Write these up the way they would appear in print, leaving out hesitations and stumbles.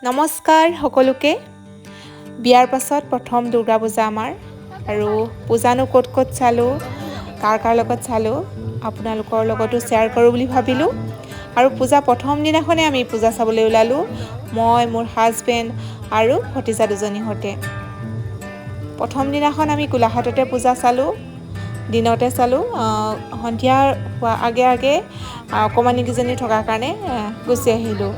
নমস্কাৰ সকলোকে। বিয়াৰ পাছত প্ৰথম দুৰ্গা পূজা আমাৰ আৰু পূজানো ক'ত ক'ত চালোঁ, কাৰ লগত চালোঁ আপোনালোকৰ লগতো শ্বেয়াৰ কৰোঁ বুলি ভাবিলোঁ। আৰু পূজা প্ৰথম দিনাখনে আমি পূজা চাবলৈ ওলালোঁ, মই মোৰ হাজবেণ্ড আৰু ভতিজা দুজনীৰ সৈতে। প্ৰথম দিনাখন আমি গোলাঘাটতে পূজা চালোঁ, দিনতে চালোঁ। সন্ধিয়া হোৱা আগে আগে অকণমানিকেইজনী থকাৰ কাৰণে গুচি আহিলোঁ।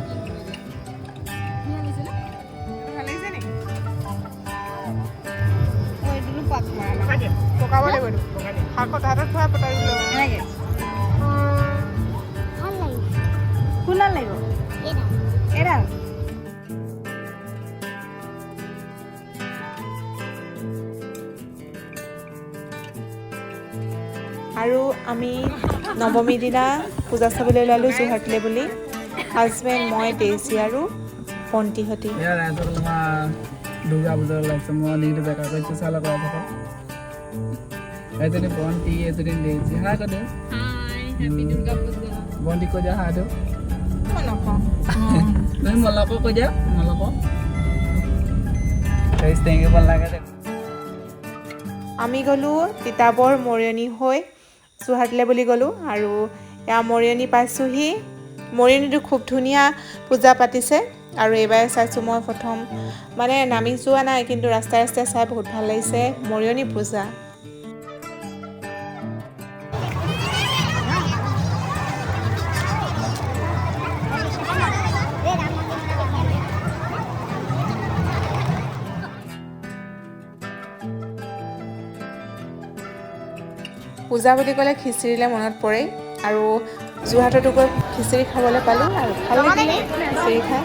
আৰু আমি নৱমীৰ দিনা পূজা চাবলৈ ওলালোঁ যোৰহাটলৈ বুলি, হাজবেণ্ড, মই, দেইজী আৰু ভণ্টিহঁতি। দুৰ্গা পূজা ওলাইছে, মই দিনটো বেকাৰ কৰিছোঁ চালা কৰা থকা। এজনী ভণ্টি, এজনী দেইজী। হাই কদে ভণ্টি কৈ দিয়া হাই দিওঁ। তুমি মলকো কৈ দিয়া, মলকো টেঙিব লাগে। আমি গ'লোঁ তিতাবৰ মৰিয়নি হৈ যোৰহাটলৈ বুলি গ'লোঁ আৰু এয়া মৰিয়নি পাইছোঁহি। মৰিয়নিটো খুব ধুনীয়া পূজা পাতিছে আৰু এইবাৰে চাইছোঁ মই প্ৰথম, মানে নামি যোৱা নাই কিন্তু ৰাস্তাই ৰাস্তাই চাই বহুত ভাল লাগিছে মৰিয়নি পূজা। পূজা বুলি ক'লে খিচিৰিলৈ মনত পৰে আৰু যোৰহাটতো গৈ খিচিৰি খাবলৈ পালোঁ আৰু ভাল লাগিলে খিচিৰি খাই।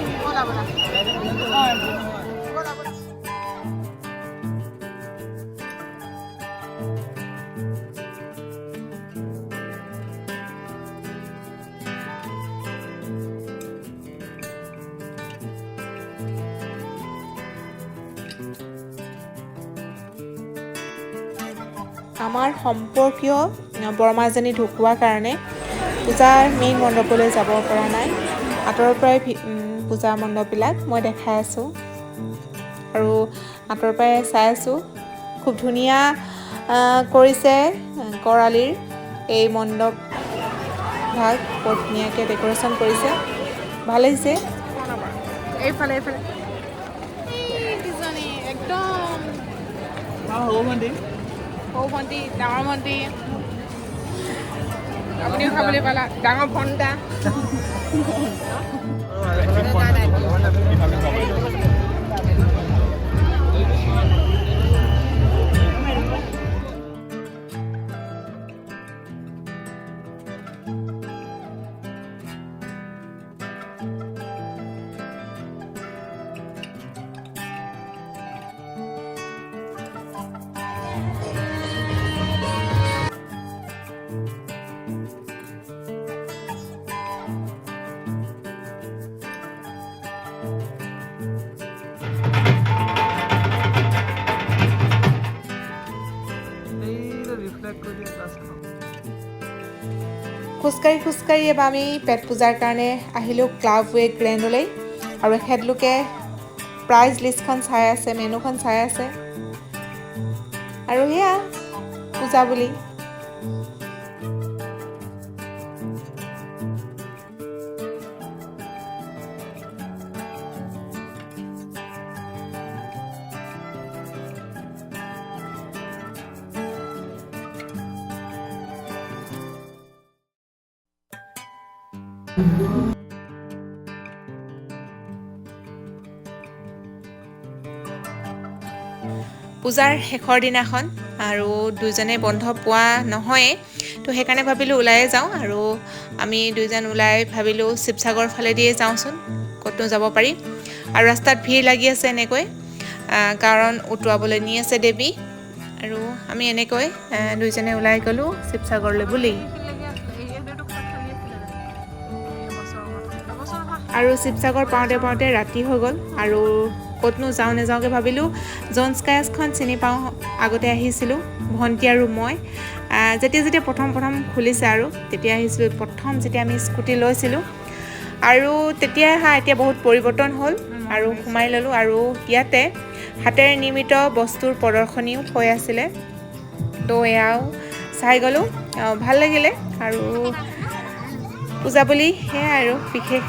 আমাৰ সম্পৰ্কীয় বৰমাজনী ঢুকোৱাৰ কাৰণে পূজাৰ মেইন মণ্ডপলৈ যাব পৰা নাই। আঁতৰৰ পৰাই পূজা মণ্ডপবিলাক মই দেখাই আছোঁ আৰু আঁতৰৰ পৰাই চাই আছোঁ। খুব ধুনীয়া কৰিছে কৰালীৰ এই মণ্ডপ ভাগ, বৰ ধুনীয়াকৈ ডেক'ৰেশ্যন কৰিছে, ভাল লাগিছে। এইফালে এইফালে একদম সৰু ভণ্টি, ডাঙৰ ভণ্টি, আপুনিও খাবলৈ পালা, ডাঙৰ ভণ্টা। খোজকাঢ়ি এবাৰ আমি পেট পূজাৰ কাৰণে আহিলোঁ ক্লাব ৱে গ্ৰেণ্ডলৈ আৰু এখেতলোকে প্ৰাইজ লিষ্টখন চাই আছে, মেনুখন চাই আছে আৰু সেয়া পূজা বুলি। পূজাৰ শেষৰ দিনাখন আৰু দুইজনে বন্ধ পোৱা নহয়েই, তো সেইকাৰণে ভাবিলোঁ ওলায়ে যাওঁ আৰু আমি দুইজন ওলাই ভাবিলোঁ শিৱসাগৰ ফালে দিয়ে যাওঁচোন, ক'তনো যাব পাৰি। আৰু ৰাস্তাত ভিৰ লাগি আছে এনেকৈ, কাৰণ উটুৱাবলৈ নি আছে দেৱী, আৰু আমি এনেকৈ দুইজনে ওলাই গ'লোঁ শিৱসাগৰলৈ বুলি। আৰু শিৱসাগৰ পাওঁতে পাওঁতে ৰাতি হৈ গ'ল আৰু ক'তনো যাওঁ নেযাওঁকৈ ভাবিলোঁ জন স্কাইখন চিনি পাওঁ, আগতে আহিছিলোঁ ভণ্টি আৰু মই। যেতিয়া প্ৰথম খুলিছে আৰু তেতিয়া আহিছিলোঁ, প্ৰথম যেতিয়া আমি স্কুটি লৈছিলোঁ। আৰু তেতিয়াই এতিয়া বহুত পৰিৱৰ্তন হ'ল, আৰু সোমাই ল'লোঁ। আৰু ইয়াতে হাতেৰে নিৰ্মিত বস্তুৰ প্ৰদৰ্শনীও হৈ আছিলে, তো এয়াও চাই গ'লোঁ, ভাল লাগিলে। আৰু পূজা বুলি সেয়াই আৰু বিশেষ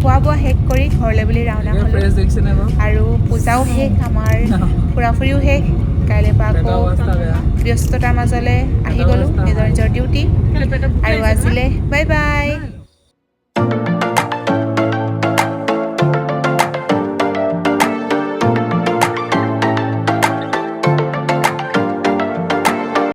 খোৱা বোৱা শেষ কৰি ঘৰলৈ বুলি ৰাওনা হ'লোঁ। ফ্ৰেছ দেখিছেনে বাৰু? আৰু পূজাও শেষ, আমাৰ ফুৰা ফুৰিও শেষ। কাইলৈ পৰা পেটৰ আকৌ অৱস্থা বেয়া। ব্যস্ততাৰ মাজলৈ আহি গ'লোঁ, নিজৰ নিজৰ ডিউটি। আৰু আজিলৈ বাই বাই।